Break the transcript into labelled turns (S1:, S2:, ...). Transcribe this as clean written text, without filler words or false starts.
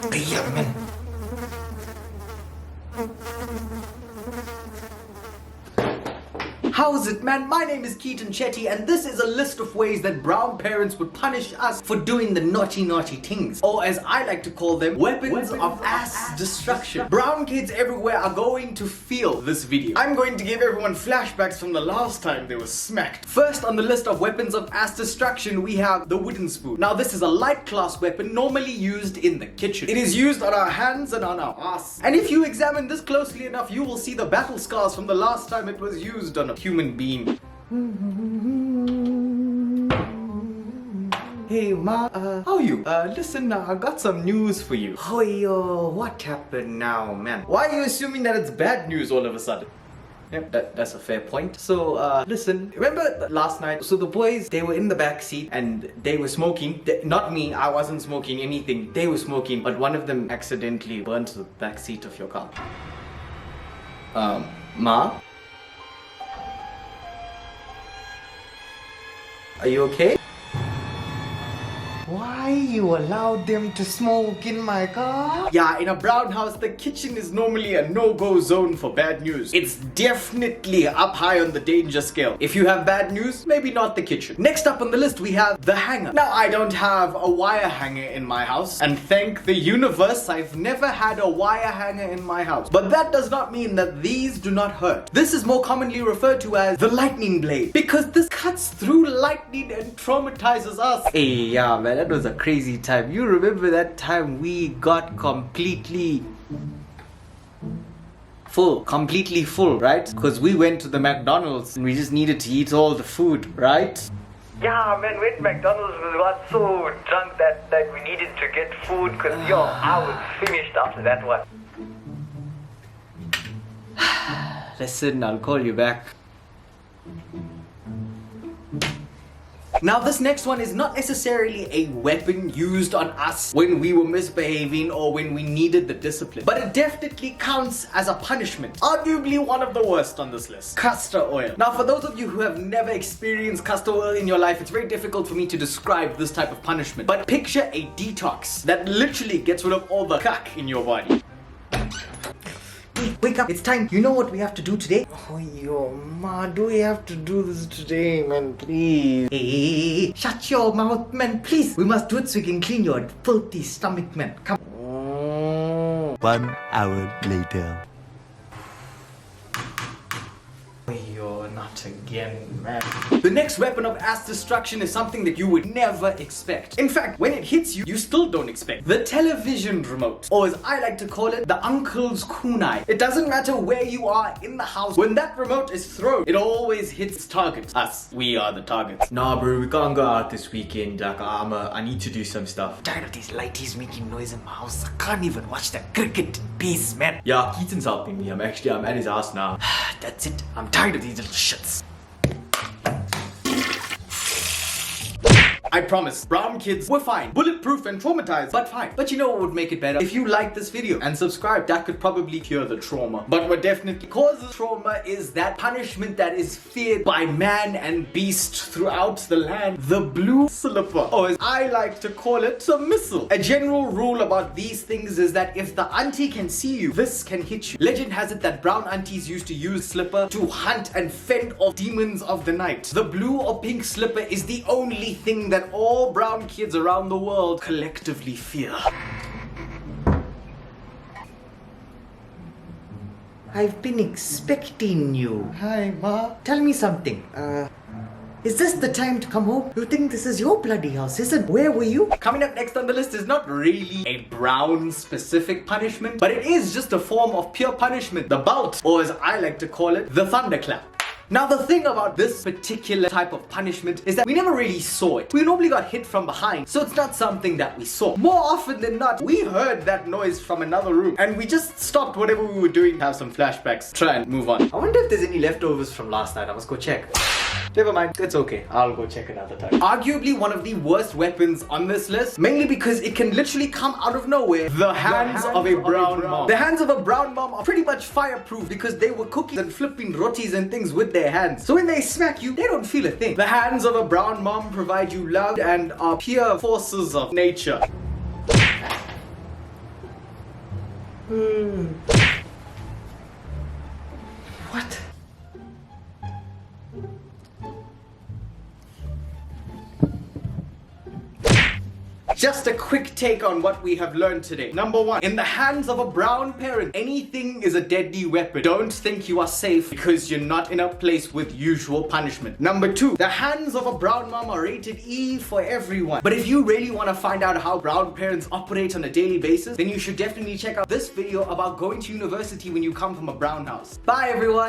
S1: Yeah, man. How's it, man? My name is cheatonketty, and this is a list of ways that brown parents would punish us for doing the naughty things, or as I like to call them, weapons of ass destruction. Brown kids everywhere are going to feel this video. I'm going to give everyone flashbacks from the last time they were smacked. First on the list of weapons of ass destruction, we have the wooden spoon. Now this is a light class weapon normally used in the kitchen. It is used on our hands and on our ass. And if you examine this closely enough, you will see the battle scars from the last time it was used on a human being. Hey ma, how are you? Listen, I got some news for you. Oh yo, what happened now, man? Why are you assuming that it's bad news all of a sudden? Yep, that's a fair point. So, listen, remember last night? So the boys, they were in the back seat and they were smoking. Not me, I wasn't smoking anything. They were smoking, but one of them accidentally burnt the back seat of your car. Ma? Are you okay? Why you allowed them to smoke in my car? Yeah, in a brown house, the kitchen is normally a no-go zone for bad news. It's definitely up high on the danger scale. If you have bad news, maybe not the kitchen. Next up on the list, we have the hanger. Now, I don't have a wire hanger in my house, and thank the universe, I've never had a wire hanger in my house. But that does not mean that these do not hurt. This is more commonly referred to as the lightning blade, because this cuts through lightning and traumatizes us. Hey, yeah, man. That was a crazy time. You remember that time we got completely full, right? Because we went to the McDonald's and we just needed to eat all the food, right?
S2: Yeah, man, when McDonald's we got so drunk that we needed to get food because, I was finished after that one.
S1: Listen, I'll call you back. Now this next one is not necessarily a weapon used on us when we were misbehaving or when we needed the discipline, but it definitely counts as a punishment. Arguably one of the worst on this list. Castor oil. Now for those of you who have never experienced castor oil in your life, it's very difficult for me to describe this type of punishment. But picture a detox that literally gets rid of all the cuck in your body. Wake up, it's time. You know what we have to do today? Oh, yo, ma, do we have to do this today, man? Please. Hey, shut your mouth, man, please. We must do it so you can clean your filthy stomach, man. Come.
S3: 1 hour later.
S1: Yo, not again, man. The next weapon of ass destruction is something that you would never expect. In fact, when it hits you, you still don't expect. The television remote, or as I like to call it, the uncle's kunai. It doesn't matter where you are in the house. When that remote is thrown, it always hits its target. Us. We are the targets.
S4: Nah, bro, we can't go out this weekend. Like, I need to do some stuff.
S1: I'm tired of these lighties making noise in my house. I can't even watch the cricket in peace, man.
S4: Yeah, Keaton's helping me. I'm at his house now.
S1: That's it. I'm tired of these little shits. I promise, brown kids were fine, bulletproof and traumatized, but fine. But you know what would make it better? If you like this video and subscribe, that could probably cure the trauma. But what definitely causes trauma is that punishment that is feared by man and beast throughout the land, the blue slipper, or as I like to call it, the missile. A general rule about these things is that if the auntie can see you, this can hit you. Legend has it that brown aunties used to use slipper to hunt and fend off demons of the night. The blue or pink slipper is the only thing that all brown kids around the world collectively fear. I've been expecting you. Hi, Ma. Tell me something. Is this the time to come home? You think this is your bloody house, isn't it? Where were you? Coming up next on the list is not really a brown specific punishment, but it is just a form of pure punishment. The bout, or as I like to call it, the thunderclap. Now the thing about this particular type of punishment is that we never really saw it. We normally got hit from behind, so it's not something that we saw. More often than not, we heard that noise from another room and we just stopped whatever we were doing, have some flashbacks, try and move on. I wonder if there's any leftovers from last night. I must go check. Never mind, it's okay. I'll go check another time. Arguably one of the worst weapons on this list, mainly because it can literally come out of nowhere. The hands of a brown mom. The hands of a brown mom are pretty much fireproof because they were cooking and flipping rotis and things with their hands. So when they smack you, they don't feel a thing. The hands of a brown mom provide you love and are pure forces of nature. What?
S4: Just a quick take on what we have learned today. Number one, in the hands of a brown parent, anything is a deadly weapon. Don't think you are safe because you're not in a place with usual punishment. Number two, the hands of a brown mom are rated E for everyone. But if you really want to find out how brown parents operate on a daily basis, then you should definitely check out this video about going to university when you come from a brown house. Bye everyone!